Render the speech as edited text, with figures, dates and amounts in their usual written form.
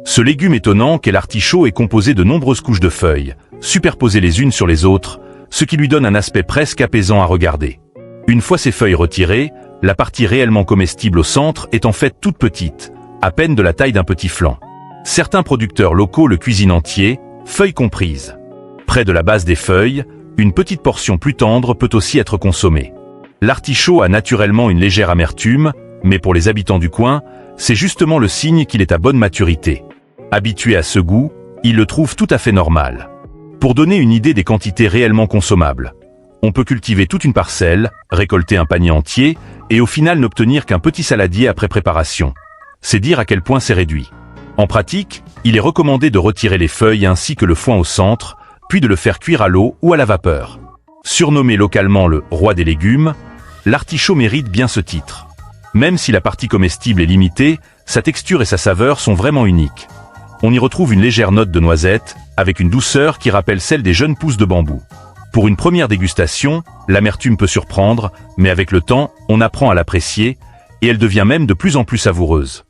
Ce légume étonnant qu'est l'artichaut est composé de nombreuses couches de feuilles, superposées les unes sur les autres, ce qui lui donne un aspect presque apaisant à regarder. Une fois ces feuilles retirées, la partie réellement comestible au centre est en fait toute petite, à peine de la taille d'un petit flan. Certains producteurs locaux le cuisinent entier, feuilles comprises. Près de la base des feuilles, une petite portion plus tendre peut aussi être consommée. L'artichaut a naturellement une légère amertume, mais pour les habitants du coin, c'est justement le signe qu'il est à bonne maturité. Habitués à ce goût, ils le trouvent tout à fait normal. Pour donner une idée des quantités réellement consommables, on peut cultiver toute une parcelle, récolter un panier entier, et au final n'obtenir qu'un petit saladier après préparation. C'est dire à quel point c'est réduit. En pratique, il est recommandé de retirer les feuilles ainsi que le foin au centre, puis de le faire cuire à l'eau ou à la vapeur. Surnommé localement le « roi des légumes », l'artichaut mérite bien ce titre. Même si la partie comestible est limitée, sa texture et sa saveur sont vraiment uniques. On y retrouve une légère note de noisette, avec une douceur qui rappelle celle des jeunes pousses de bambou. Pour une première dégustation, l'amertume peut surprendre, mais avec le temps, on apprend à l'apprécier, et elle devient même de plus en plus savoureuse.